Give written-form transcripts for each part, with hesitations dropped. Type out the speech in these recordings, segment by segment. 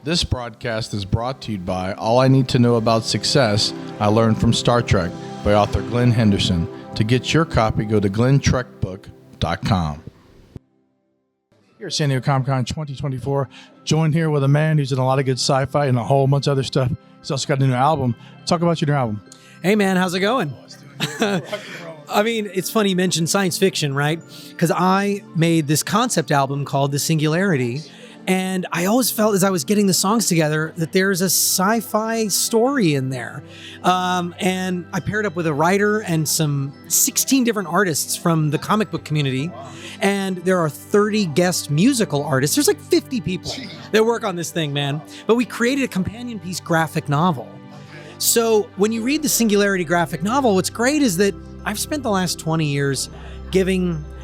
This broadcast is brought to you by All I Need to Know About Success, I Learned from Star Trek by author Glenn Henderson. To get your copy, go to glenntrekbook.com. Here at San Diego Comic-Con 2024, joined here with a man who's in a lot of good sci-fi and a whole bunch of other stuff. He's also got a new album. Talk about your new album. Hey, man, how's it going? I mean, it's funny you mentioned science fiction, right? Because I made this concept album called The Singularity, and I always felt as I was getting the songs together that there's a sci-fi story in there. And I paired up with a writer and some 16 different artists from the comic book community. And there are 30 guest musical artists. There's like 50 people that work on this thing, man. But we created a companion piece graphic novel. So when you read the Singularity graphic novel, what's great is that I've spent the last 20 years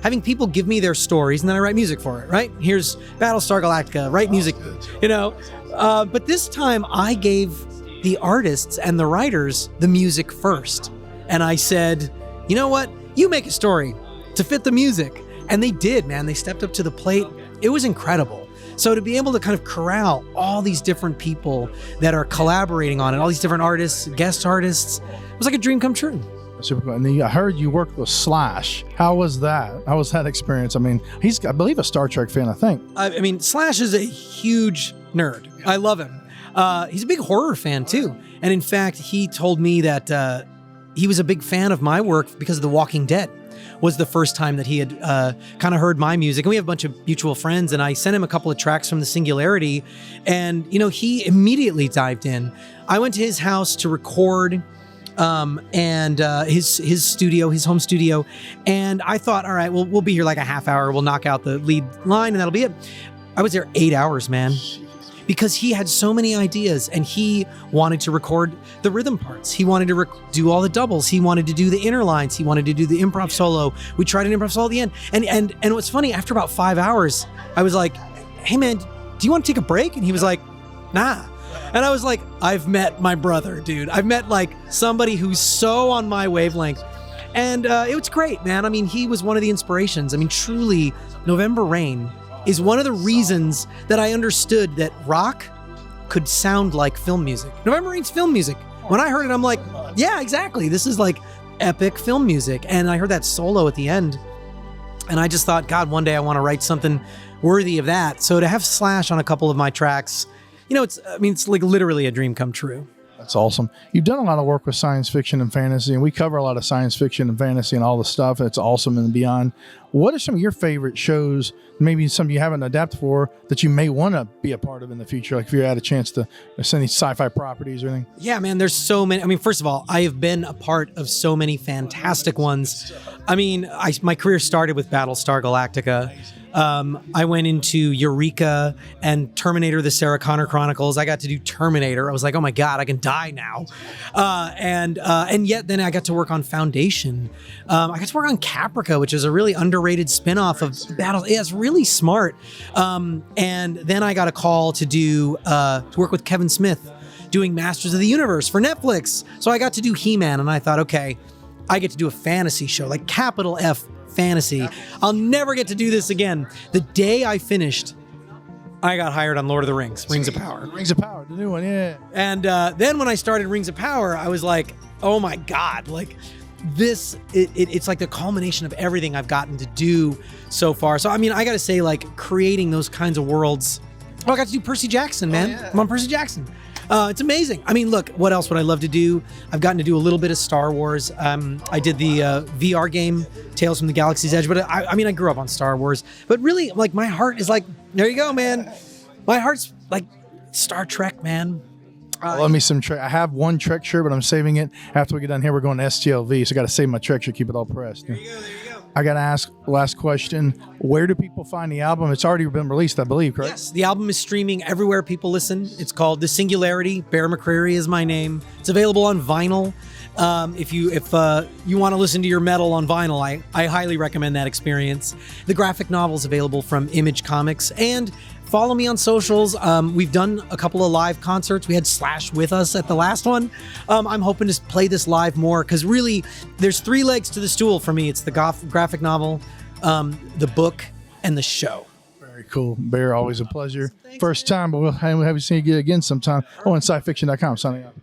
having people give me their stories, and then I write music for it, right? Here's Battlestar Galactica, write music, you know? But this time I gave the artists and the writers the music first. And I said, you know what? You make a story to fit the music. And they did, man. They stepped up to the plate. It was incredible. So to be able to kind of corral all these different people that are collaborating on it, all these different artists, guest artists, it was like a dream come true. Super cool. And then I heard you worked with Slash. How was that? How was that experience? I mean, he's, I believe, a Star Trek fan, I think. I mean, Slash is a huge nerd. I love him. He's a big horror fan, too. And in fact, he told me that he was a big fan of my work because of The Walking Dead. Was the first time that he had kind of heard my music. And we have a bunch of mutual friends, and I sent him a couple of tracks from The Singularity, and, you know, he immediately dived in. I went to his house to record and his studio, his home studio, and I thought, all right, well, we'll be here like a half hour. We'll knock out the lead line, and that'll be it. I was there 8 hours, man. Because he had so many ideas, and he wanted to record the rhythm parts. He wanted to do all the doubles. He wanted to do the inner lines. He wanted to do the improv solo. We tried an improv solo at the end. And what's funny, after about 5 hours, I was like, hey man, do you want to take a break? And he was like, nah. And I was like, I've met my brother, dude. I've met like somebody who's so on my wavelength. And it was great, man. I mean, he was one of the inspirations. I mean, truly, November Rain is one of the reasons that I understood that rock could sound like film music. November Rain's film music. When I heard it, I'm like, yeah, exactly. This is like epic film music. And I heard that solo at the end, and I just thought, God, one day I want to write something worthy of that. So to have Slash on a couple of my tracks, you know, it's like literally a dream come true. That's awesome. You've done a lot of work with science fiction and fantasy, and we cover a lot of science fiction and fantasy and all the stuff. It's awesome and beyond. What are some of your favorite shows, maybe some you haven't adapted for, that you may want to be a part of in the future? Like if you had a chance to send these sci-fi properties or anything? Yeah, man, there's so many. I mean, first of all, I have been a part of so many fantastic ones. I mean, my career started with Battlestar Galactica. I went into Eureka and Terminator, the Sarah Connor Chronicles. I got to do Terminator. I was like, oh my God, I can die now. And yet then I got to work on Foundation. I got to work on Caprica, which is a really underrated spinoff of Battle. Yeah, it's really smart. And then I got a call to work with Kevin Smith doing Masters of the Universe for Netflix. So I got to do He-Man, and I thought, okay, I get to do a fantasy show, like capital F fantasy. I'll never get to do this again. The day I finished, I got hired on Lord of the Rings, Rings of Power. Rings of Power, the new one, yeah. And then when I started Rings of Power, I was like, oh my God, like this, it's like the culmination of everything I've gotten to do so far. So, I mean, I got to say, like, creating those kinds of worlds. Oh, I got to do Percy Jackson, man. Oh, yeah. I'm on Percy Jackson. It's amazing. I mean, look, what else would I love to do? I've gotten to do a little bit of Star Wars. I did the VR game, Tales from the Galaxy's Edge, but I mean, I grew up on Star Wars. But really, like, my heart is like, there you go, man. My heart's like Star Trek, man. Love me some Trek. I have one Trek shirt, but I'm saving it. After we get done here, we're going to STLV, so I got to save my Trek shirt, keep it all pressed. There you go. I got to ask, last question, where do people find the album? It's already been released, I believe, correct? Yes, the album is streaming everywhere people listen. It's called The Singularity. Bear McCreary is my name. It's available on vinyl. If you want to listen to your metal on vinyl, I highly recommend that experience. The graphic novel is available from Image Comics, and follow me on socials. We've done a couple of live concerts. We had Slash with us at the last one. I'm hoping to play this live more, because really there's three legs to the stool for me. It's the graphic novel, the book, and the show. Very cool. Bear, always a pleasure. First time, but we'll have you see you again sometime. Oh, and scifiction.com signing out.